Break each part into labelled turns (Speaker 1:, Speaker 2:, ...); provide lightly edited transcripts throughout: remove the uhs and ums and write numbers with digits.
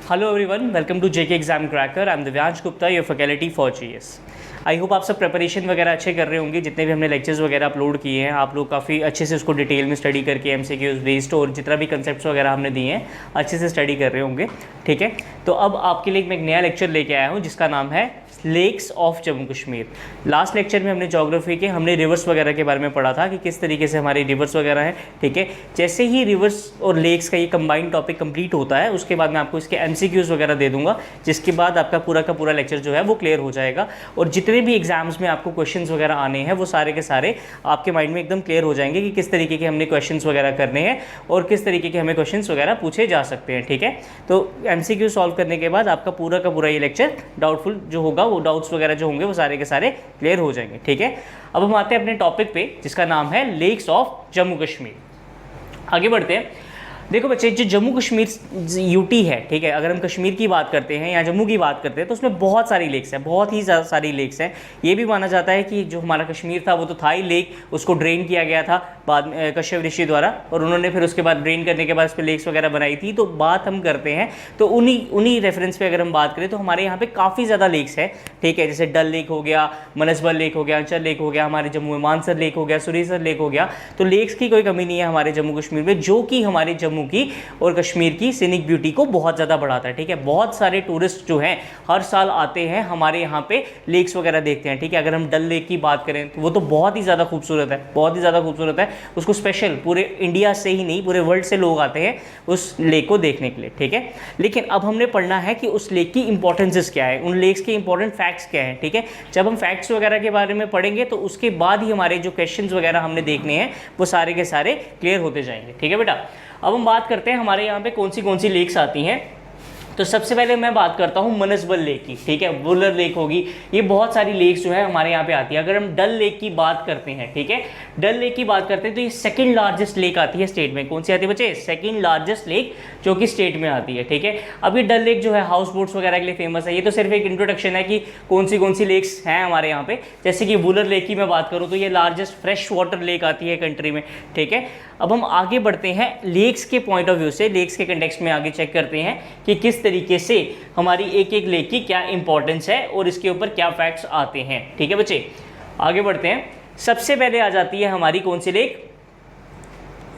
Speaker 1: Hello everyone, welcome to JK exam cracker. I am Divyansh Gupta, your faculty for GS. I hope आप सब preparation वगैरह अच्छे कर रहे होंगे। जितने भी हमने लेक्चर्स वगैरह अपलोड किए हैं, आप लोग काफ़ी अच्छे से उसको डिटेल में स्टडी करके एमसीक्यूज बेस्ड और जितना भी कंसेप्ट्स वगैरह हमने दिए हैं अच्छे से स्टडी कर रहे होंगे। ठीक है, तो अब आपके लिए मैं एक नया लेक्चर लेके आया हूँ जिसका नाम है lakes of Jammu Kashmir. Last lecture में हमने ज्योग्राफी के रिवर्स वगैरह के बारे में पढ़ा था कि किस तरीके से हमारे रिवर्स वगैरह हैं। ठीक है, जैसे ही रिवर्स और लेक्स का ये कंबाइंड टॉपिक कंप्लीट होता है उसके बाद मैं आपको इसके एमसीक्यूज वगैरह दे दूंगा, जिसके बाद आपका पूरा का पूरा लेक्चर जो है वो क्लियर हो जाएगा और जितने भी एग्जाम्स में आपको क्वेश्चंस वगैरह आने हैं वो सारे के सारे आपके माइंड में एकदम क्लियर हो जाएंगे कि किस तरीके के हमने क्वेश्चंस वगैरह करने हैं और किस तरीके के हमें क्वेश्चंस वगैरह पूछे जा सकते हैं। ठीक है, तो एमसीक्यू सॉल्व करने के बाद आपका पूरा का पूरा ये लेक्चर डाउटफुल जो होगा वो डाउट्स वगैरह जो होंगे वो सारे के सारे क्लियर हो जाएंगे। ठीक है, अब हम आते हैं अपने टॉपिक पे जिसका नाम है लेक्स ऑफ जम्मू कश्मीर। आगे बढ़ते हैं। देखो बच्चे, जो जम्मू कश्मीर यूटी है, ठीक है, अगर हम कश्मीर की बात करते हैं या जम्मू की बात करते हैं तो उसमें बहुत सारी लेक्स हैं, बहुत ही ज़्यादा सारी लेक्स हैं। ये भी माना जाता है कि जो हमारा कश्मीर था वो तो था ही लेक, उसको ड्रेन किया गया था बाद में कश्यप ऋषि द्वारा और उन्होंने फिर उसके बाद ड्रेन करने के बाद उस पर लेक्स वगैरह बनाई थी। तो बात हम करते हैं तो उन्हीं रेफरेंस पे अगर हम बात करें तो हमारे यहाँ पे काफ़ी ज़्यादा लेक्स है। ठीक है, जैसे डल लेक हो गया, मनसबल लेक हो गया, अंचल लेक हो गया, हमारे जम्मू में मानसर लेक हो गया, सुरेसर लेक हो गया। तो लेक्स की कोई कमी नहीं है हमारे जम्मू कश्मीर में, जो कि हमारे जम्मू की और कश्मीर की सीनिक ब्यूटी को बहुत ज़्यादा बढ़ाता है। ठीक है, बहुत सारे टूरिस्ट जो हैं हर साल आते हैं हमारे यहाँ पे लेक्स वगैरह देखते हैं। ठीक है, अगर हम डल लेक की बात करें तो वो तो बहुत ही ज़्यादा खूबसूरत है, बहुत ही ज़्यादा खूबसूरत है। उसको स्पेशल पूरे इंडिया से ही नहीं पूरे वर्ल्ड से लोग आते हैं उस लेक को देखने के लिए। ठीक है, लेकिन अब हमने पढ़ना है कि उस लेक की इंपॉर्टेंसेस क्या है, उन लेक्स के इंपॉर्टेंट फैक्ट्स क्या हैं। ठीक है, जब हम फैक्ट्स वगैरह के बारे में पढ़ेंगे तो उसके बाद ही हमारे जो क्वेश्चंस वगैरह हमने देखने हैं वो सारे के सारे क्लियर होते जाएंगे। ठीक है बेटा, अब हम बात करते हैं हमारे यहाँ पे कौन सी लेक्स आती हैं। तो सबसे पहले मैं बात करता हूँ मनसबल लेक की। ठीक है, वुलर लेक होगी, ये बहुत सारी लेक्स जो है हमारे यहाँ पे आती है। अगर हम डल लेक की बात करते हैं, ठीक है, डल लेक की बात करते हैं तो ये सेकंड लार्जेस्ट लेक आती है स्टेट में। कौन सी आती है बच्चे? सेकंड लार्जेस्ट लेक जो कि स्टेट में आती है। ठीक है, अब ये डल लेक जो है हाउस बोट्स वगैरह के लिए फेमस है। ये तो सिर्फ एक इंट्रोडक्शन है कि कौन सी लेक्स हैं हमारे यहाँ पे। जैसे कि वुलर लेक की मैं बात करूँ तो ये लार्जेस्ट फ्रेश वाटर लेक आती है कंट्री में। ठीक है, अब हम आगे बढ़ते हैं लेक्स के पॉइंट ऑफ व्यू से, लेक्स के कंटेक्स्ट में आगे चेक करते हैं कि किस तरीके से हमारी एक एक लेक की क्या इंपॉर्टेंस है और इसके ऊपर क्या फैक्ट्स आते हैं। ठीक है बच्चे, आगे बढ़ते हैं। सबसे पहले आ जाती है हमारी कौन सी लेक?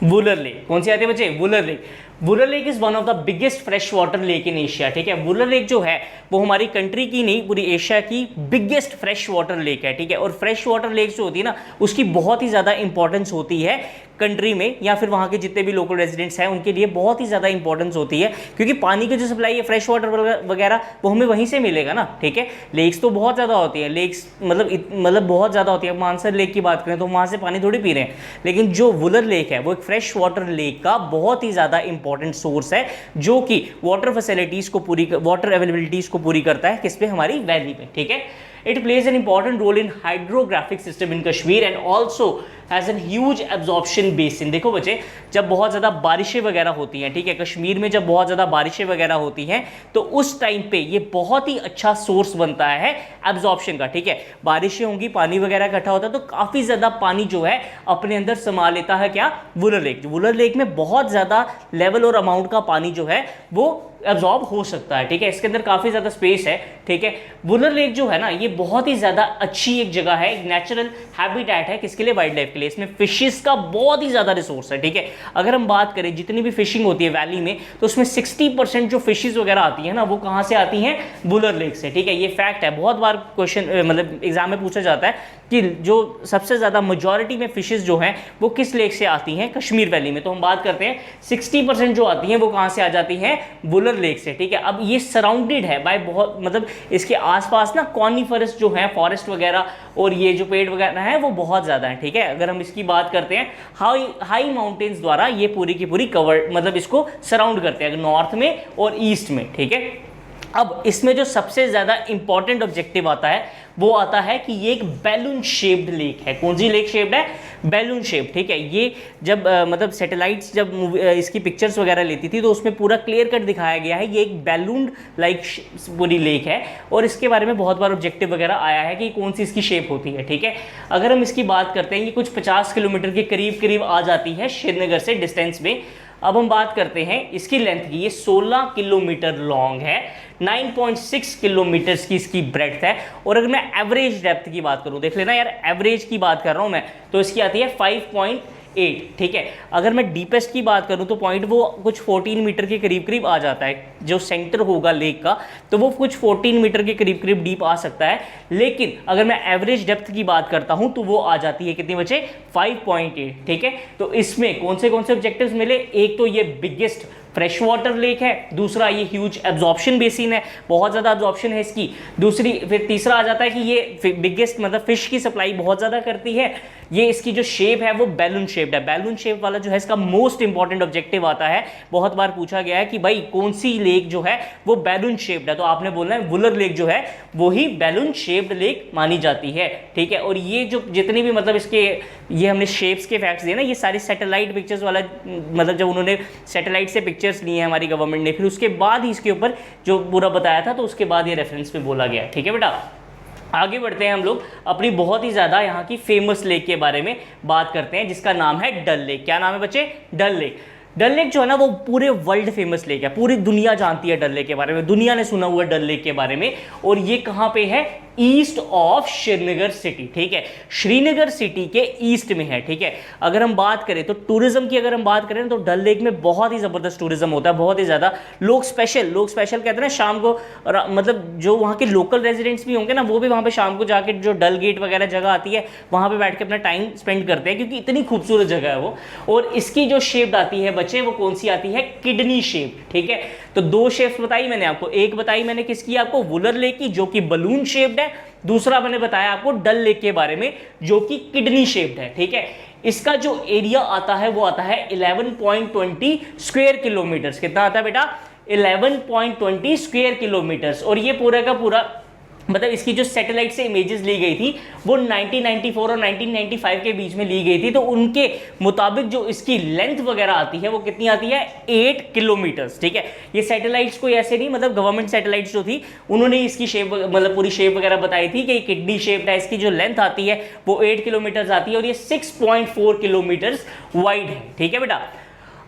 Speaker 1: वुलर लेक। कौन सी आती है बच्चे? Wular lake. Wular lake is one of the biggest fresh water lake in Asia. ठीक है, वुलर लेक जो है वो हमारी कंट्री की नहीं पूरी एशिया की बिगेस्ट फ्रेश वाटर लेक है। ठीक है, और फ्रेश वाटर लेक जो होती है ना उसकी बहुत ही ज़्यादा इंपॉर्टेंस होती है कंट्री में या फिर वहाँ के जितने भी लोकल रेजिडेंट्स हैं उनके लिए बहुत ही ज़्यादा इंपॉर्टेंस होती है, क्योंकि पानी की जो सप्लाई है फ्रेश वाटर वगैरह वो हमें वहीं से मिलेगा ना। ठीक है, लेक्स तो बहुत ज़्यादा होती है, लेक्स मतलब बहुत ज़्यादा होती है। मानसर लेक की बात करें तो वहाँ से पानी थोड़ी पी रहे हैं, लेकिन जो वुलर लेक है वो एक फ्रेश वाटर लेक का बहुत ही ज़्यादा इंपॉर्टेंट सोर्स है जो कि वाटर फैसिलिटीज़ को वाटर अवेलेबिलिटीज़ को पूरी करता है। किस पे? हमारी वैली पे। ठीक है, it plays an important role in hydrographic system in Kashmir and also has a huge absorption basin। देखो बच्चे, जब बहुत ज़्यादा बारिशें वगैरह होती हैं, ठीक है, कश्मीर में जब बहुत ज़्यादा बारिशें वगैरह होती हैं तो उस टाइम पे ये बहुत ही अच्छा सोर्स बनता है एब्जॉर्प्शन का। ठीक है, बारिशें होंगी, पानी वगैरह इकट्ठा होता है तो काफ़ी ज़्यादा पानी जो है अपने अंदर समा लेता है। क्या? वुलर लेक। वुलर लेक में बहुत ज़्यादा लेवल और अमाउंट का पानी जो है वो एब्जॉर्ब हो सकता है। ठीक है, इसके अंदर काफ़ी ज़्यादा स्पेस है। ठीक है, वुलर लेक जो है ना ये बहुत ही ज़्यादा अच्छी एक जगह है, एक नेचुरल हैबिटेट है किसके लिए? वाइल्ड लाइफ के लिए। इसमें फिशेस का बहुत ही ज़्यादा रिसोर्स है। ठीक है, अगर हम बात करें जितनी भी फिशिंग होती है वैली में तो उसमें 60% जो फिशेस वगैरह आती है ना वो कहाँ से आती हैं? वुलर लेक से। ठीक है, ये फैक्ट है, बहुत बार क्वेश्चन मतलब एग्जाम में पूछा जाता है कि जो सबसे ज़्यादा मेजॉरिटी में फिशेस जो हैं वो किस लेक से आती हैं? कश्मीर वैली में। तो हम बात करते हैं 60% जो आती हैं वो कहाँ से आ जाती हैं? वुलर लेक से। ठीक है, अब ये सराउंडेड है बाय बहुत मतलब इसके आसपास ना कॉनिफरस जो है फॉरेस्ट वगैरह और ये जो पेड़ वगैरह हैं वो बहुत ज़्यादा हैं। ठीक है, अगर हम इसकी बात करते हैं हाई माउंटेन्स द्वारा ये पूरी की पूरी कवर मतलब इसको सराउंड करते हैं नॉर्थ में और ईस्ट में। ठीक है, अब इसमें जो सबसे ज़्यादा इंपॉर्टेंट ऑब्जेक्टिव आता है वो आता है कि ये एक बैलून शेप्ड लेक है। कौन सी लेक शेप्ड है? Balloon shape. ठीक है, ये जब मतलब सैटेलाइट्स जब इसकी पिक्चर्स वगैरह लेती थी तो उसमें पूरा क्लियर कट दिखाया गया है ये एक बैलून लाइक पूरी लेक है और इसके बारे में बहुत बार ऑब्जेक्टिव वगैरह आया है कि कौन सी इसकी शेप होती है। ठीक है, अगर हम इसकी बात करते हैं ये कुछ 50 किलोमीटर के करीब करीब आ जाती है श्रीनगर से डिस्टेंस में। अब हम बात करते हैं इसकी लेंथ की। ये 16 किलोमीटर लॉन्ग है, 9.6 किलोमीटर की इसकी ब्रेड्थ है। और अगर मैं एवरेज डेप्थ की बात करूं, देख लेना यार, एवरेज की बात कर रहा हूं मैं, तो इसकी आती है 5.8। ठीक है, अगर मैं डीपेस्ट की बात करूं तो पॉइंट वो कुछ 14 मीटर के करीब करीब आ जाता है। जो सेंटर होगा लेक का तो वो कुछ 14 मीटर के करीब करीब डीप आ सकता है। लेकिन अगर मैं एवरेज डेप्थ की बात करता हूं तो वो आ जाती है कितनी बचे, 5.8। ठीक है, तो इसमें कौन से ऑब्जेक्टिव्स मिले, एक तो ये बिगेस्ट फ्रेश वाटर लेक है, दूसरा ये ह्यूज एब्जॉर्प्शन बेसिन है, बहुत ज़्यादा एब्जॉर्प्शन है इसकी, दूसरी फिर तीसरा आ जाता है कि ये बिगेस्ट मतलब फिश की सप्लाई बहुत ज़्यादा करती है। ये इसकी जो शेप है वो बैलून शेप्ड है। बैलून शेप वाला जो है इसका मोस्ट इंपॉर्टेंट ऑब्जेक्टिव आता है। बहुत बार पूछा गया है कि भाई कौन सी लेक जो है वो बैलून शेप्ड है, तो आपने बोलना है वुलर लेक जो है वो ही बैलून शेप्ड लेक मानी जाती है। ठीक है, और ये जो जितनी भी मतलब इसके ये हमने शेप्स के फैक्ट्स दिए ना, ये सारी सैटेलाइट पिक्चर्स वाला, मतलब जब उन्होंने सैटेलाइट से पिक्चर्स लिए हैं हमारी गवर्नमेंट ने, फिर उसके बाद ही इसके ऊपर जो पूरा बताया था, तो उसके बाद ये रेफरेंस पे बोला गया। ठीक है बेटा, आगे बढ़ते हैं हम लोग अपनी बहुत ही ज़्यादा यहाँ की फेमस लेक के बारे में बात करते हैं, जिसका नाम है डल लेक। क्या नाम है बच्चे, डल लेक। डल लेक जो है ना वो पूरे वर्ल्ड फेमस लेक है, पूरी दुनिया जानती है डल लेक के बारे में, दुनिया ने सुना हुआ डल लेक के बारे में। और ये कहाँ पे है, ईस्ट ऑफ श्रीनगर सिटी। ठीक है, श्रीनगर सिटी के ईस्ट में है। ठीक है, अगर हम बात करें तो टूरिज्म की अगर हम बात करें तो डल लेक में बहुत ही ज़बरदस्त टूरिज्म होता है, बहुत ही ज़्यादा। लोग स्पेशल कहते हैं ना शाम को, मतलब जो वहाँ के लोकल रेजिडेंट्स भी होंगे ना, वो भी वहाँ पे शाम को जाके जो डल गेट वगैरह जगह आती है वहाँ पे बैठ के अपना टाइम स्पेंड करते हैं, क्योंकि इतनी खूबसूरत जगह है वो। और इसकी जो शेप आती है बच्चे, वो कौन सी आती है, किडनी शेप। ठीक है, तो दो शेप्स बताई मैंने आपको, एक बताई मैंने किसकी आपको, वुलर लेक की जो कि बलून शेप्ड है, दूसरा मैंने बताया आपको डल लेक के बारे में जो कि किडनी शेप्ड है। ठीक है, इसका जो एरिया आता है वो आता है 11.20 स्क्वायर किलोमीटर्स। कितना आता है बेटा, 11.20 स्क्वायर किलोमीटर्स। और ये पूरा का पूरा मतलब इसकी जो सैटेलाइट से इमेजेस ली गई थी वो 1994 और 1995 के बीच में ली गई थी, तो उनके मुताबिक जो इसकी लेंथ वगैरह आती है वो कितनी आती है, 8 किलोमीटर्स। ठीक है, ये सैटेलाइट्स कोई ऐसे नहीं, मतलब गवर्नमेंट सैटेलाइट्स जो थी उन्होंने इसकी शेप मतलब पूरी शेप वगैरह बताई थी कि किडनी शेप है। इसकी जो लेंथ आती है वो 8 किलोमीटर्स आती है और ये 6.4 किलोमीटर्स वाइड है। ठीक है बेटा,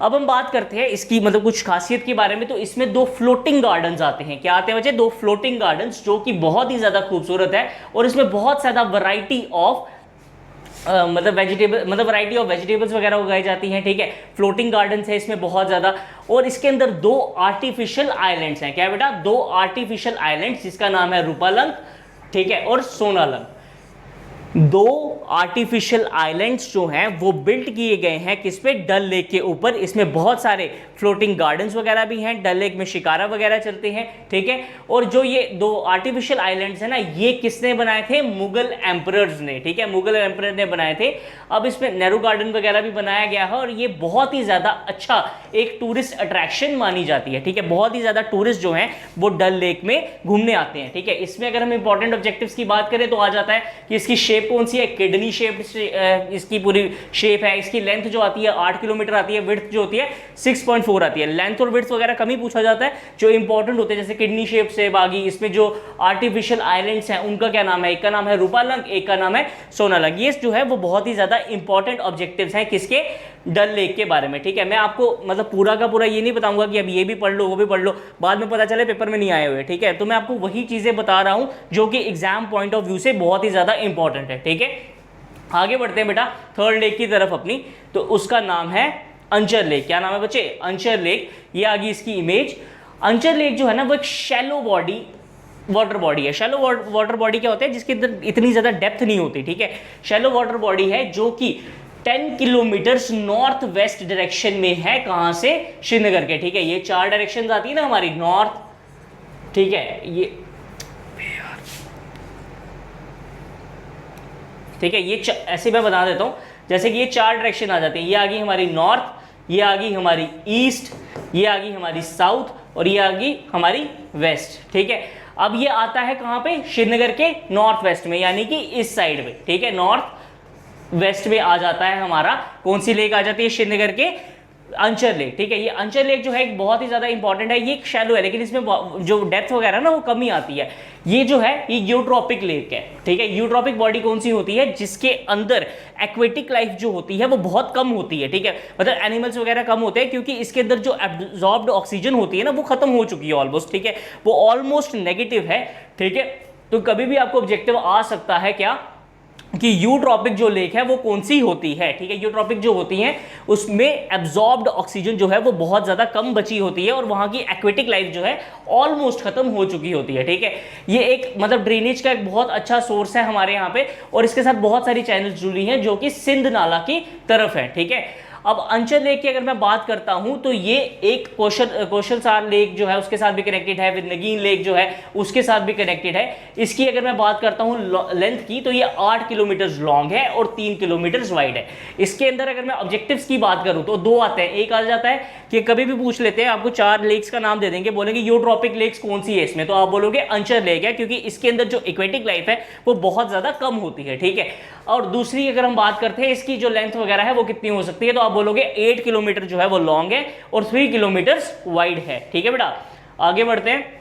Speaker 1: अब हम बात करते हैं इसकी मतलब कुछ खासियत के बारे में। तो इसमें 2 फ्लोटिंग गार्डन्स आते हैं। क्या आते हैं बच्चे, 2 फ्लोटिंग गार्डन्स जो कि बहुत ही ज़्यादा खूबसूरत है। और इसमें बहुत ज़्यादा variety of variety of vegetables वगैरह उगाई जाती हैं। ठीक है, फ्लोटिंग गार्डन्स है इसमें बहुत ज़्यादा। और इसके अंदर 2 आर्टिफिशियल आइलैंड्स हैं। क्या बेटा, 2 आर्टिफिशियल आइलैंड्स, जिसका नाम है रूपालंग, ठीक है, और सोनालंग। 2 आर्टिफिशियल आइलैंड्स जो हैं वो बिल्ट किए गए हैं किस पे, डल लेक के ऊपर। इसमें बहुत सारे फ्लोटिंग गार्डन्स वगैरह भी हैं, डल लेक में शिकारा वगैरह चलते हैं। ठीक है, और जो ये 2 आर्टिफिशियल आइलैंड्स हैं ना, ये किसने बनाए थे, मुगल एम्परर्स ने। ठीक है, मुगल एम्परर ने बनाए थे। अब इसमें नेहरू गार्डन वगैरह भी बनाया गया है और ये बहुत ही ज़्यादा अच्छा एक टूरिस्ट अट्रैक्शन मानी जाती है। ठीक है, बहुत ही ज़्यादा टूरिस्ट जो हैं वो डल लेक में घूमने आते हैं। ठीक है, इसमें अगर हम इंपॉर्टेंट ऑब्जेक्टिव्स की बात करें तो आ जाता है कि इसकी शेप कौन सी है, किडनी शेप इसकी पूरी शेप है। इसकी लेंथ जो आती है 8 किलोमीटर आती है, विड्थ जो होती है 6.4 आती है। लेंथ और विड्थ वगैरह कम ही पूछा जाता है, जो इंपॉर्टेंट होते हैं जैसे किडनी शेप से बागी। इसमें जो आर्टिफिशियल आइलैंड्स हैं उनका क्या नाम है, एक का नाम है रूपालंग, एक का नाम है सोनालंग। ये जो है वो बहुत ही ज्यादा इंपॉर्टेंट ऑब्जेक्टिव्स हैं किसके, डल लेक के बारे में। ठीक है, मैं आपको मतलब पूरा का पूरा ये नहीं बताऊंगा कि अब ये भी पढ़ लो वो भी पढ़ लो, बाद में पता चले पेपर में नहीं आए हुए। ठीक है, तो मैं आपको वही चीजें बता रहा हूं जो कि एग्जाम पॉइंट ऑफ व्यू से बहुत ही ज्यादा इंपॉर्टेंट है। ठीक है, आगे बढ़ते हैं बेटा थर्ड लेक की तरफ अपनी। तो उसका नाम है अंचर लेक। क्या नाम है बच्चे, अंचर लेक। ये आ गई इसकी इमेज। अंचर लेक जो है ना वो एक शैलो बॉडी वाटर बॉडी है। शैलो वाटर बॉडी क्या होता है, जिसके अंदर इतनी ज्यादा डेप्थ नहीं होती। ठीक है, शैलो वाटर बॉडी है जो कि 10 किलोमीटर्स नॉर्थ वेस्ट डायरेक्शन में है। कहां से, श्रीनगर के। ठीक है, ये 4 डायरेक्शन आती है ना हमारी, नॉर्थ, ठीक है, ये ठीक है, ये ऐसे मैं बता देता हूं, जैसे कि ये 4 डायरेक्शन आ जाते हैं। ये आ गई हमारी नॉर्थ, ये आ गई हमारी ईस्ट, ये आ गई हमारी साउथ और ये आ गई हमारी वेस्ट। ठीक है, अब ये आता है कहां पे, श्रीनगर के नॉर्थ वेस्ट में, यानी कि इस साइड में। ठीक है, नॉर्थ वेस्ट में आ जाता है हमारा। कौन सी लेक आ जाती है, श्रीनगर के अंचर लेक, ठीक है। ये अंचर लेक जो है एक बहुत ही ज़्यादा इंपॉर्टेंट है, ये एक शैलो है लेकिन इसमें जो डेप्थ वगैरह ना वो कमी आती है। ये जो है ये यूट्रॉपिक लेक है, ठीक है। यूट्रॉपिक बॉडी कौन सी होती है, जिसके अंदर एक्वेटिक लाइफ जो होती है वो बहुत कम होती है, ठीक है। मतलब एनिमल्स वगैरह कम होते हैं क्योंकि इसके अंदर जो एब्जॉर्ब्ड ऑक्सीजन होती है ना वो खत्म हो चुकी है ऑलमोस्ट, ठीक है। वो ऑलमोस्ट नेगेटिव है, ठीक है। तो कभी भी आपको ऑब्जेक्टिव आ सकता है क्या कि यूट्रॉपिक जो लेक है वो कौन सी होती है, ठीक है। यूट्रॉपिक जो होती हैं उसमें एब्जॉर्ब्ड ऑक्सीजन जो है वो बहुत ज़्यादा कम बची होती है और वहाँ की एक्वेटिक लाइफ जो है ऑलमोस्ट खत्म हो चुकी होती है, ठीक है। ये एक मतलब ड्रेनेज का एक बहुत अच्छा सोर्स है हमारे यहाँ पे, और इसके साथ बहुत सारी चैनल्स जुड़ी हैं जो कि सिंध नाला की तरफ है, ठीक है। अब अंचर लेक की अगर मैं बात करता हूं तो ये एक कौशलसार लेक जो है उसके साथ भी कनेक्टेड है, विद नगीन लेक जो है उसके साथ भी कनेक्टेड है। इसकी अगर मैं बात करता हूं लेंथ की तो ये 8 किलोमीटर लॉन्ग है और 3 किलोमीटर वाइड है। इसके अंदर अगर मैं ऑब्जेक्टिव्स की बात करूं तो 2 आते हैं। एक आ जाता है कि कभी भी पूछ लेते हैं, आपको 4 लेक्स का नाम दे देंगे, बोलेंगे यूट्रॉपिक लेक्स कौन सी है इसमें, तो आप बोलोगे अंचर लेक है क्योंकि इसके अंदर जो एक्वेटिक लाइफ है वो बहुत ज्यादा कम होती है, ठीक है। और दूसरी अगर हम बात करते हैं इसकी जो लेंथ वगैरह है वो कितनी हो सकती है, तो आप बोलोगे 8 किलोमीटर जो है वो लॉन्ग है और 3 किलोमीटर वाइड है, ठीक है बेटा। आगे बढ़ते हैं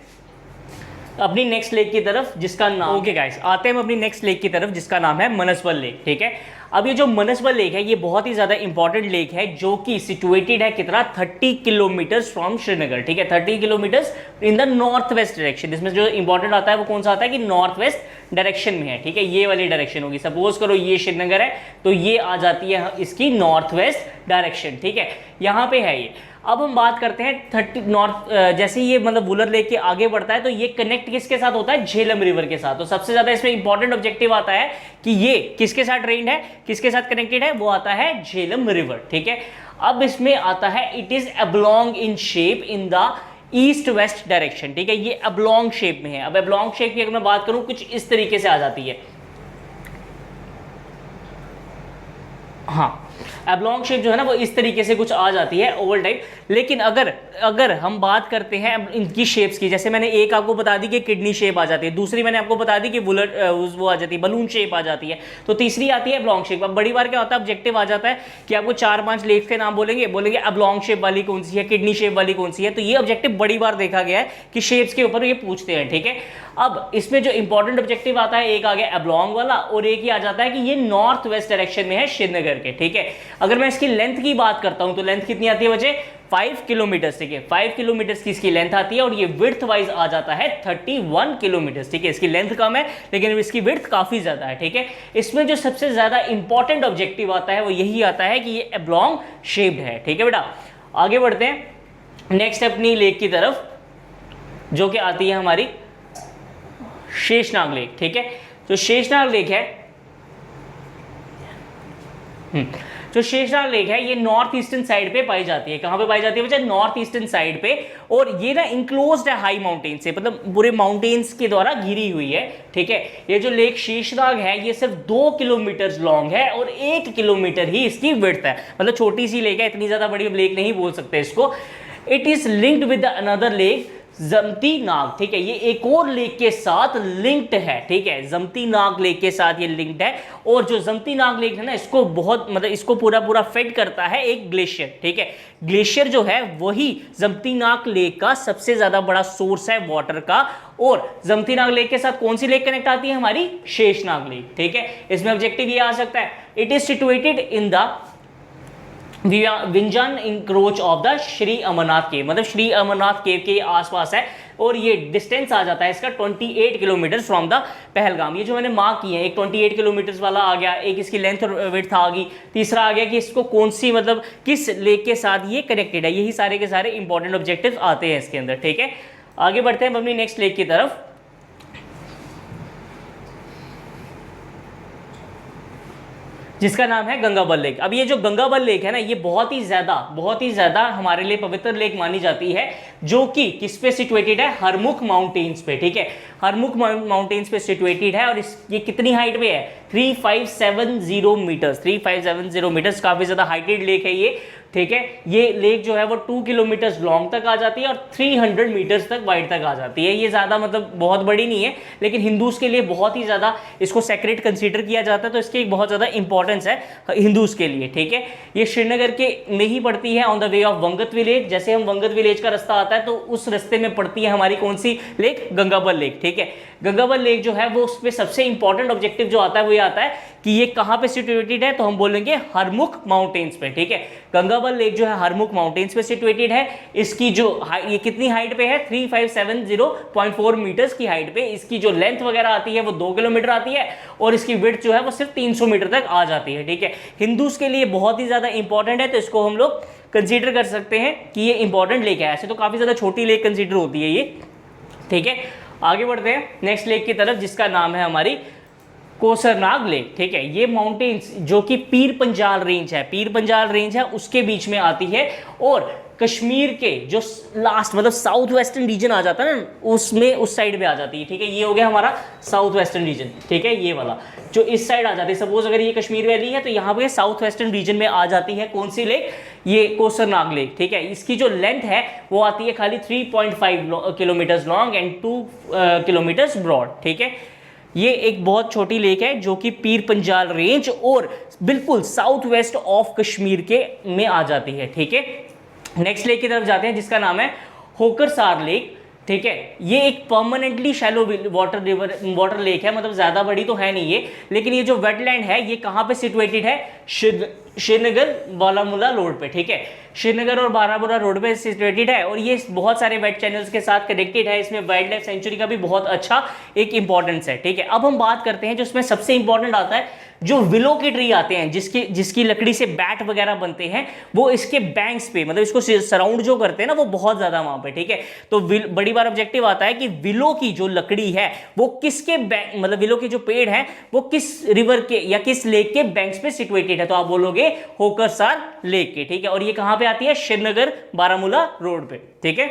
Speaker 1: अपनी नेक्स्ट लेक की तरफ जिसका नाम, ओके गाइस, आते हैं हम अपनी नेक्स्ट लेक की तरफ जिसका नाम है मनसबल लेक, ठीक है। अब ये जो मनसबल लेक है ये बहुत ही ज्यादा इंपॉर्टेंट लेक है जो कि सिचुएटेड है कितना 30 किलोमीटर फ्रॉम श्रीनगर, ठीक है। 30 kilometre in the north west direction. इसमें जो इंपॉर्टेंट आता है वो कौन सा आता है कि नॉर्थ वेस्ट डायरेक्शन में है, ठीक है। ये वाली डायरेक्शन होगी, सपोज करो ये श्रीनगर है तो ये आ जाती है इसकी नॉर्थ वेस्ट डायरेक्शन, ठीक है। यहाँ पे है ये। अब हम बात करते हैं 30 नॉर्थ, जैसे ये मतलब वुलर लेक के आगे बढ़ता है तो ये कनेक्ट किसके साथ होता है, झेलम रिवर के साथ। तो सबसे ज्यादा इसमें इंपॉर्टेंट ऑब्जेक्टिव आता है कि ये किसके साथ ड्रेन्ड है, किसके साथ कनेक्टेड है, वो आता है झेलम रिवर, ठीक है। अब इसमें आता है it is oblong in shape in the east west direction, ठीक है। ये अबलॉन्ग शेप में है। अब अबलॉन्ग शेप की अगर मैं बात करूं कुछ इस तरीके से आ जाती है, हाँ, एब्लॉन्ग शेप जो है ना वो इस तरीके से कुछ आ जाती है ओवल टाइप। लेकिन अगर हम बात करते हैं इनकी शेप्स की, जैसे मैंने एक आपको बता दी कि किडनी शेप आ जाती है, दूसरी मैंने आपको बता दी कि बुलेट वो आ जाती है, बलून शेप आ जाती है, तो तीसरी आती है एब्लॉन्ग शेप। अब बड़ी बार क्या होता है ऑब्जेक्टिव आ जाता है कि आपको 4-5 लेक्स के नाम बोलेंगे एब्लॉन्ग शेप वाली कौन सी है, किडनी शेप वाली कौन सी है। तो ये ऑब्जेक्टिव बड़ी बार देखा गया है कि शेप्स के ऊपर ये पूछते हैं, ठीक है। अब इसमें जो इंपॉर्टेंट ऑब्जेक्टिव आता है एक आ गया एब्लॉन्ग वाला और एक ही आ जाता है कि ये नॉर्थ वेस्ट डायरेक्शन में है श्रीनगर के, ठीक है। अगर मैं इसकी लेंथ की बात करता हूं तो लेंथ कितनी आती है बच्चे, 5 किलोमीटर, ठीक है। 5 किलोमीटर की इसकी लेंथ आती है और ये विड्थ वाइज आ जाता है 31 किलोमीटर, ठीक है। इसकी लेंथ कम है लेकिन इसकी विड्थ काफी ज्यादा है, ठीक है। इसमें जो सबसे ज्यादा इंपॉर्टेंट ऑब्जेक्टिव आता है वो यही आता है कि ये एब्लॉन्ग शेप्ड है, ठीक है बेटा। आगे बढ़ते हैं नेक्स्ट अपनी लेक की तरफ जो कि आती है हमारी शेषनाग लेक, ठीक है। तो शेषनाग लेक है, जो शेषनाग लेक है ये नॉर्थ ईस्टर्न साइड पे पाई जाती है। कहां पे पाई जाती है बच्चा, नॉर्थ ईस्टर्न साइड पे। और ये ना इंक्लोज्ड है हाई माउंटेन से, मतलब पूरे माउंटेन्स के द्वारा घिरी हुई है, ठीक है। ये जो लेक शेषनाग है ये सिर्फ 2 किलोमीटर लॉन्ग है और 1 किलोमीटर ही इसकी विड्थ है, मतलब छोटी सी लेक है, इतनी ज्यादा बड़ी लेक नहीं बोल सकते इसको। It is linked with another lake जमती नाग, ठीक है। ये एक और लेक के साथ लिंक्ड है, ठीक है। जमती नाग लेक के साथ ये लिंक्ड है और जो जमती नाग लेक है ना इसको बहुत मतलब इसको पूरा फेड करता है एक ग्लेशियर, ठीक है। ग्लेशियर जो है वही जमती नाग लेक का सबसे ज्यादा बड़ा सोर्स है वाटर का। और जमती नाग लेक के साथ कौन सी लेक कनेक्ट आती है, हमारी शेषनाग लेक, ठीक है। इसमें ऑब्जेक्टिव ये आ सकता है it is situated in the vision encroach of the Shri Amarnath cave, मतलब श्री अमरनाथ केव के आसपास है और ये डिस्टेंस आ जाता है इसका 28 किलोमीटर फ्रॉम द पहलगाम। ये जो मैंने मार्क किए हैं एक 28 किलोमीटर वाला आ गया, एक इसकी लेंथ और विड्थ आ गई, तीसरा आ गया कि इसको कौन सी मतलब किस लेक के साथ ये कनेक्टेड है। यही सारे के सारे इंपॉर्टेंट ऑब्जेक्टिव आते हैं इसके अंदर, ठीक है। आगे बढ़ते हैं अपनी नेक्स्ट लेक की तरफ जिसका नाम है गंगाबल लेक। अब ये जो गंगाबल लेक है ना ये बहुत ही ज्यादा हमारे लिए पवित्र लेक मानी जाती है, जो कि किस पे सिचुएटेड है, हरमुख माउंटेन्स पे, ठीक है। हरमुख माउंटेन्स पे सिचुएटेड है और ये कितनी हाइट पे है, 3570 मीटर्स, 3570 मीटर्स, काफी ज्यादा हाइटेड लेक है ये, ठीक है। ये लेक जो है वो 2 किलोमीटर लॉन्ग तक आ जाती है और 300 मीटर्स तक वाइड तक आ जाती है। ये ज़्यादा मतलब बहुत बड़ी नहीं है, लेकिन हिंदूज़ के लिए बहुत ही ज़्यादा इसको सेक्रेट कंसीडर किया जाता है, तो इसकी एक बहुत ज़्यादा इंपॉर्टेंस है हिंदूज़ के लिए, ठीक है। ये श्रीनगर के में ही पड़ती है, on the way of Wangat village. जैसे हम वंगत विलेज का रास्ता आता है तो उस रास्ते में पड़ती है हमारी कौन सी लेक, गंगाबल लेक, ठीक है। गंगाबल लेक जो है वो उस पर सबसे इंपॉर्टेंट ऑब्जेक्टिव जो आता है वो ये आता है कि ये कहाँ पे सिचुएटेड है, तो हम बोलेंगे हरमुख माउंटेन्स पे, ठीक है। गंगाबल लेक जो है हरमुख माउंटेन्स पे सिचुएटेड है। इसकी जो ये कितनी हाइट पे है, 3570.4 मीटर्स की हाइट पे। इसकी जो लेंथ वगैरह आती है वो 2 किलोमीटर आती है और इसकी विड्थ जो है वो सिर्फ 300 मीटर तक आ जाती है, ठीक है। हिंदूज के लिए बहुत ही ज्यादा इंपॉर्टेंट है, तो इसको हम लोग कंसीडर कर सकते हैं कि ये इंपॉर्टेंट लेक है। ऐसे तो काफी ज्यादा छोटी लेक कंसीडर होती है ये, ठीक है। आगे बढ़ते हैं नेक्स्ट लेक की तरफ, जिसका नाम है हमारी कोसरनाग लेक, ठीक है। ये माउंटेन्स जो कि पीर पंजाल रेंज है, पीर पंजाल रेंज है उसके बीच में आती है और कश्मीर के जो लास्ट मतलब साउथ वेस्टर्न रीजन आ जाता है ना, उसमें उस साइड पे आ जाती है, ठीक है। ये हो गया हमारा साउथ वेस्टर्न रीजन, ठीक है। ये वाला जो इस साइड आ जाती है, सपोज अगर ये कश्मीर वैली है तो यहाँ पे साउथ वेस्टर्न रीजन में आ जाती है कौन सी लेक, ये कोसरनाग लेक, ठीक है। इसकी जो लेंथ है वो आती है खाली 3.5 kilometre long and 2 kilometre broad, ठीक है। ये एक बहुत छोटी लेक है जो कि पीर पंजाल रेंज और बिल्कुल साउथ वेस्ट ऑफ कश्मीर के में आ जाती है, ठीक है। नेक्स्ट लेक की तरफ जाते हैं जिसका नाम है होकरसार लेक, ठीक है। ये एक परमानेंटली शैलो वाटर लेक है, मतलब ज्यादा बड़ी तो है नहीं ये, लेकिन ये जो वेटलैंड है ये कहाँ पे सिचुएटेड है, श्रीनगर बारामूला रोड पे, ठीक है। श्रीनगर और बारामूला रोड पे सिचुएटेड है और ये बहुत सारे वेट चैनल्स के साथ कनेक्टेड है। इसमें वाइल्ड लाइफ सेंचुरी का भी बहुत अच्छा एक इंपॉर्टेंस है, ठीक है। अब हम बात करते हैं जो इसमें सबसे इंपॉर्टेंट आता है, जो विलो के ट्री आते हैं जिसकी लकड़ी से बैट वगैरह बनते हैं, वो इसके बैंक्स पे मतलब इसको सराउंड जो करते हैं ना वो बहुत ज्यादा वहां पे, ठीक है। तो बड़ी बार ऑब्जेक्टिव आता है कि विलो की जो लकड़ी है वो किसके मतलब विलो के जो पेड़ है वो किस रिवर के या किस लेक के बैंक्स पे सिचुएटेड है, तो आप बोलोगे होकरसार लेक के, ठीक है। और ये कहां पे आती है, श्रीनगर बारामूला रोड पे, ठीक है।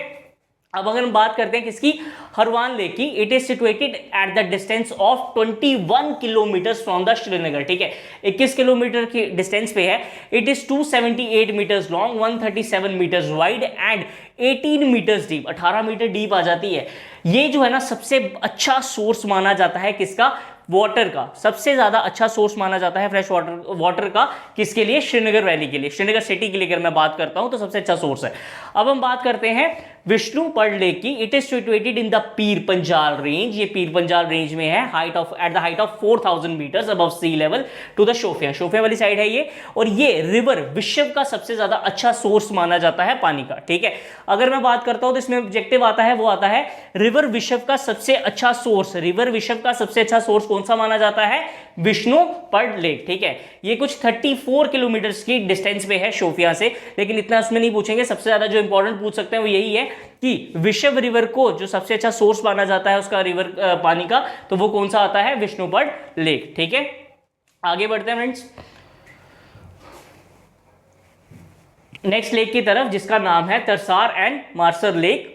Speaker 1: अब अगर हम बात करते हैं किसकी, हरवान लेक की, it is situated at the distance of 21 kilometre from the Srinagar, ठीक है। 21 किलोमीटर की डिस्टेंस पे है। It is 278 metres long, 137 metres wide and 18 metres deep, 18 metre deep आ जाती है। ये जो है ना सबसे अच्छा सोर्स माना जाता है किसका, वाटर का सबसे ज्यादा अच्छा सोर्स माना जाता है फ्रेश वाटर का, किसके लिए, श्रीनगर वैली के लिए, श्रीनगर सिटी के लिए अगर मैं बात करता हूं तो सबसे अच्छा सोर्स है। अब हम बात करते हैं विष्णुपद लेक की। It is situated in the Pir Panjal range, ये पीर पंजाल रेंज में है, at the height of 4000 metres above sea level to the Shopian वाली साइड है ये। और ये रिवर विश्व का सबसे ज्यादा अच्छा सोर्स माना जाता है पानी का, ठीक है। अगर मैं बात करता हूं तो इसमें ऑब्जेक्टिव आता है, वो आता है रिवर विश्व का सबसे अच्छा सोर्स, रिवर विश्व का सबसे अच्छा सोर्स कौन सा माना जाता है, विष्णुपद लेक, ठीक है। ये कुछ 34 किलोमीटर की डिस्टेंस पे है शोफिया से, लेकिन इतना उसमें नहीं पूछेंगे। सबसे ज्यादा जो इंपॉर्टेंट पूछ सकते हैं वो यही है कि विश्व रिवर को जो सबसे अच्छा सोर्स माना जाता है उसका रिवर पानी का, तो वो कौन सा आता है, विष्णुपद लेक, ठीक है। आगे बढ़ते हैं फ्रेंड्स नेक्स्ट लेक की तरफ, जिसका नाम है तरसार एंड मार्सर लेक,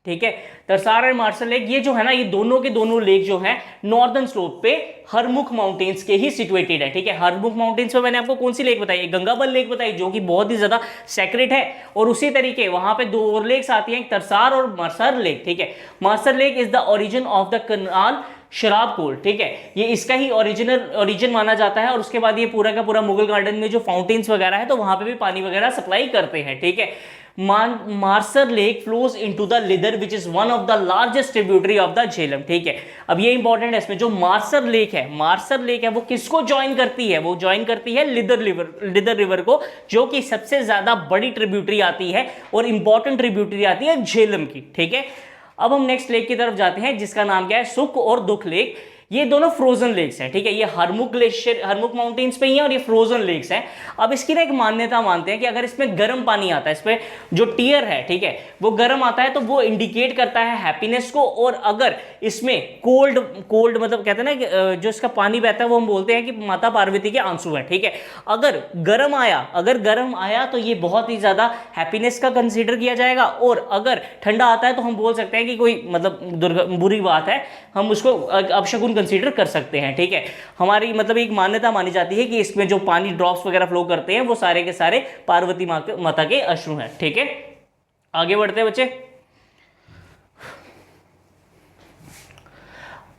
Speaker 1: ठीक है। तरसार एंड मार्सर लेक ये जो है ना, ये दोनों के दोनों लेक जो है नॉर्दर्न स्लोप पे हरमुख माउंटेन्स के ही सिचुएटेड है, ठीक है। हरमुख माउंटेन्स पे मैंने आपको कौन सी लेक बताई, गंगाबल लेक बताई जो कि बहुत ही ज्यादा सेक्रेट है, और उसी तरीके वहां पे दो और लेक्स आती हैं, तरसार और मार्सर लेक, ठीक है। Marsar lake is the origin of the कनाल शराब कोल, ठीक है। ये इसका ही ओरिजिन माना जाता है, और उसके बाद ये पूरा का पूरा मुगल गार्डन में जो फाउंटेन्स वगैरह है तो वहां पे भी पानी वगैरह सप्लाई करते हैं, ठीक है। Marsar lake flows into the Lidder which is one of the largest tributary of the Jhelum, ठीक है। अब ये इंपॉर्टेंट है, इसमें जो मार्सर लेक है वो किसको ज्वाइन करती है, वो ज्वाइन करती है लिदर रिवर को, जो कि सबसे ज्यादा बड़ी ट्रिब्यूटरी आती है और इंपॉर्टेंट ट्रिब्यूटरी आती है झेलम की, ठीक है। अब हम नेक्स्ट लेक की तरफ जाते हैं जिसका नाम क्या है, सुख और दुख लेक। ये दोनों फ्रोजन लेक्स हैं, ठीक है। ये हरमुख ग्लेशियर हरमुख माउंटेन्स पे ही हैं और ये फ्रोजन लेक्स हैं। अब इसकी ना एक मान्यता मानते हैं कि अगर इसमें गर्म पानी आता है, इसमें जो टीयर है, ठीक है, वो गर्म आता है तो वो इंडिकेट करता है हैप्पीनेस को, और अगर इसमें कोल्ड मतलब कहते हैं ना जो इसका पानी बहता है वो हम बोलते हैं कि माता पार्वती के आंसू हैं, ठीक है। अगर गर्म आया तो ये बहुत ही ज्यादा हैप्पीनेस का कंसीडर किया जाएगा, और अगर ठंडा आता है तो हम बोल सकते हैं कि कोई मतलब बुरी बात है, हम उसको अपशगुन कंसीडर कर सकते हैं। ठीक है, हमारी मतलब एक मान्यता मानी जाती है कि इसमें जो पानी ड्रॉप्स वगैरह फ्लो करते हैं वो सारे के सारे पार्वती माता के अश्रु हैं। ठीक है, आगे बढ़ते हैं बच्चे।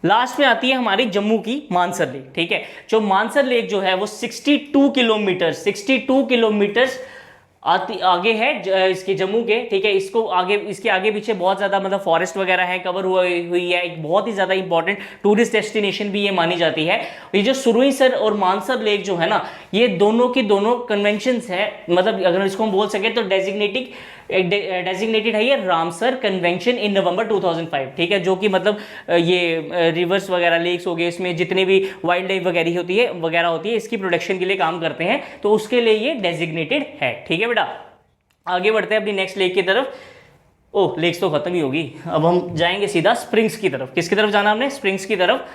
Speaker 1: लास्ट में आती है हमारी जम्मू की मानसर लेक। ठीक है, जो मानसर लेक जो है वो 62 किलोमीटर आगे है इसके जम्मू के। ठीक है, इसको आगे, इसके आगे पीछे बहुत ज्यादा मतलब फॉरेस्ट वगैरह है, कवर हुई है, एक बहुत ही ज्यादा इंपॉर्टेंट टूरिस्ट डेस्टिनेशन भी ये मानी जाती है। ये जो सुरुईसर और मानसर लेक जो है ना, ये दोनों की दोनों कन्वेंशन है, मतलब अगर इसको हम बोल सके तो डेजिग्नेटेड है ये रामसर कन्वेंशन इन नवंबर 2005। ठीक है, जो कि मतलब ये रिवर्स वगैरह लेक्स हो गए, इसमें जितने भी वाइल्ड लाइफ वगैरह होती है इसकी प्रोटेक्शन के लिए काम करते हैं, तो उसके लिए ये डेजिग्नेटेड है। ठीक है बेटा, आगे बढ़ते हैं अपनी नेक्स्ट लेक की तरफ। ओह, लेक्स तो खत्म ही होगी, अब हम जाएंगे सीधा स्प्रिंग्स की तरफ। किसकी तरफ जाना हमने? स्प्रिंग्स की तरफ।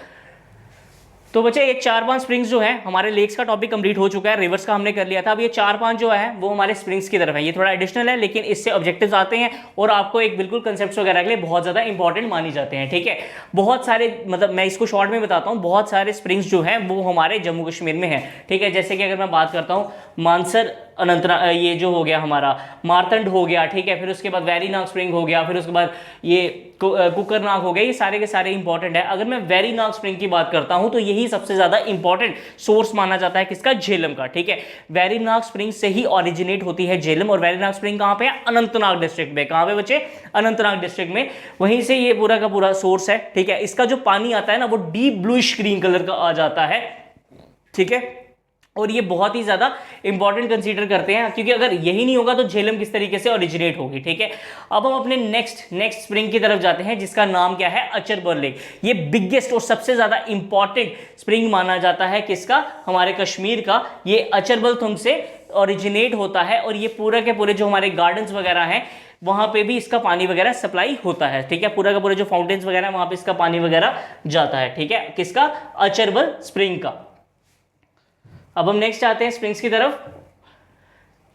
Speaker 1: तो बच्चे ये 4-5 स्प्रिंग्स जो है, हमारे लेक्स का टॉपिक कंप्लीट हो चुका है, रिवर्स का हमने कर लिया था। अब ये 4-5 जो है वो हमारे स्प्रिंग्स की तरफ है। ये थोड़ा एडिशनल है, लेकिन इससे ऑब्जेक्टिव्स आते हैं और आपको एक बिल्कुल कंसेप्ट्स वगैरह के लिए बहुत ज़्यादा इंपॉर्टेंट मानी जाते हैं। ठीक है, बहुत सारे, मतलब मैं इसको शॉर्ट में बताता हूँ, बहुत सारे स्प्रिंग्स जो है वो हमारे जम्मू कश्मीर में है। ठीक है, जैसे कि अगर मैं बात करता हूँ मानसर, अनंतनाग, ये जो हो गया हमारा मारतंड हो गया। ठीक है, फिर उसके बाद वेरीनाग स्प्रिंग हो गया, फिर उसके बाद ये कुकरनाग हो गया, ये सारे के सारे इंपॉर्टेंट है। अगर मैं वेरीनाग स्प्रिंग की बात करता हूं तो यही सबसे ज्यादा इंपॉर्टेंट सोर्स माना जाता है, किसका? झेलम का। ठीक है, वेरीनाग स्प्रिंग से ही ओरिजिनेट होती है झेलम, और वेरीनाग स्प्रिंग कहां पे है? अनंतनाग डिस्ट्रिक्ट में। कहां पे बच्चे? अनंतनाग डिस्ट्रिक्ट में, वहीं से ये पूरा का पूरा सोर्स है। ठीक है, इसका जो पानी आता है ना वो डीप ब्लूइश ग्रीन कलर का आ जाता है। ठीक है, और ये बहुत ही ज्यादा इंपॉर्टेंट कंसीडर करते हैं, क्योंकि अगर यही नहीं होगा तो झेलम किस तरीके से ओरिजिनेट होगी। ठीक है, अब हम अपने नेक्स्ट स्प्रिंग की तरफ जाते हैं, जिसका नाम क्या है? अचरबर लेक। ये बिगेस्ट और सबसे ज्यादा इंपॉर्टेंट स्प्रिंग माना जाता है, किसका? हमारे कश्मीर का। ये अचरबल थुम से ओरिजिनेट होता है, और ये पूरा के पूरे जो हमारे गार्डन्स वगैरह हैं वहां पे भी इसका पानी वगैरह सप्लाई होता है। ठीक है, पूरा का पूरा जो फाउंटेन्स वगैरह है वहां पे इसका पानी वगैरह जाता है। ठीक है, किसका? अचरबल स्प्रिंग का। अब हम नेक्स्ट आते हैं स्प्रिंग्स की तरफ।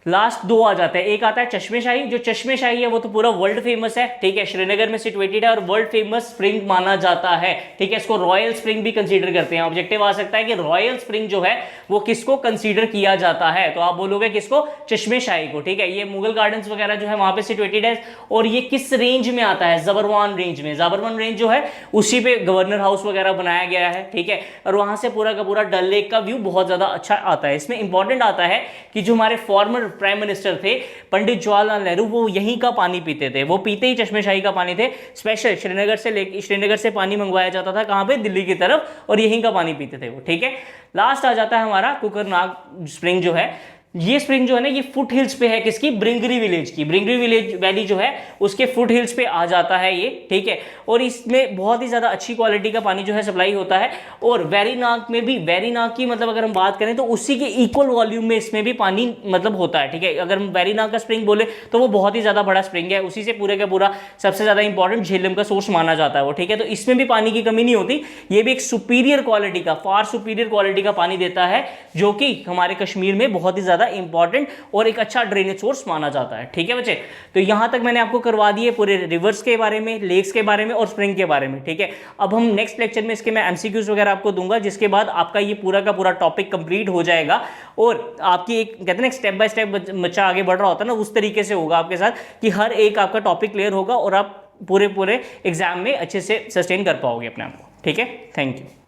Speaker 1: लास्ट 2 आ जाते हैं, एक आता है चश्मे शाही। जो चश्मे शाही है वो तो पूरा वर्ल्ड फेमस है। ठीक है, श्रीनगर में सिचुएटेड है और वर्ल्ड फेमस स्प्रिंग माना जाता है। ठीक है, इसको रॉयल स्प्रिंग भी कंसीडर करते हैं। ऑब्जेक्टिव आ सकता है कि रॉयल स्प्रिंग जो है वो किसको कंसीडर किया जाता है, तो आप बोलोगे किसको? चश्मे शाही को। ठीक है, ये मुगल गार्डन्स वगैरह जो है वहां पे सिचुएटेड है, और ये किस रेंज में आता है? ज़बरवान रेंज में। ज़बरवान रेंज जो है उसी पे गवर्नर हाउस वगैरह बनाया गया है। ठीक है, और वहां से पूरा का पूरा डल लेक का व्यू बहुत ज्यादा अच्छा आता है। इसमें इंपॉर्टेंट आता है कि जो हमारे फॉर्मर प्राइम मिनिस्टर थे पंडित जवाहरलाल नेहरू, वो यहीं का पानी पीते थे। वो पीते ही चश्मे शाही का पानी थे। स्पेशल श्रीनगर से पानी मंगवाया जाता था, कहां पे? दिल्ली की तरफ, और यहीं का पानी पीते थे वो। ठीक है, लास्ट आ जाता है हमारा कुकरनाग स्प्रिंग जो है। ये स्प्रिंग जो है ना, ये फुट हिल्स पे है, किसकी? ब्रिंगरी विलेज की। ब्रिंगरी विलेज वैली जो है उसके फुट हिल्स पे आ जाता है ये। ठीक है, और इसमें बहुत ही ज्यादा अच्छी क्वालिटी का पानी जो है सप्लाई होता है। और वेरीनाग में भी, वेरीनाग की मतलब अगर हम बात करें तो उसी के इक्वल वॉल्यूम में इसमें भी पानी मतलब होता है। ठीक है, अगर हम वेरीनाग का स्प्रिंग बोले तो वो बहुत ही ज्यादा बड़ा स्प्रिंग है, उसी से पूरे का पूरा सबसे ज्यादा इंपॉर्टेंट झेलम का सोर्स माना जाता है वो। ठीक है, तो इसमें भी पानी की कमी नहीं होती। ये भी एक सुपीरियर क्वालिटी का, फार सुपीरियर क्वालिटी का पानी देता है, जो कि हमारे कश्मीर में बहुत ही ज्यादा इंपॉर्टेंट और एक अच्छा ड्रेनेज सोर्स माना जाता है। ठीक है बच्चे, तो यहां तक मैंने आपको करवा दिए पूरे रिवर्स के बारे में, लेक्स के बारे में और स्प्रिंग के बारे में। ठीक है, अब हम नेक्स्ट लेक्चर में इसके मैं एमसीक्यूज वगैरह आपको दूंगा, जिसके बाद आपका ये पूरा का पूरा टॉपिक कंप्लीट हो जाएगा, और आपकी एक कहते हैं ना स्टेप बाय स्टेप बच्चा आगे बढ़ रहा होता है ना, उस तरीके से होगा आपके साथ कि हर एक आपका टॉपिक क्लियर होगा और आप पूरे एग्जाम में अच्छे से सस्टेन कर पाओगे अपने आप को। ठीक है, थैंक यू।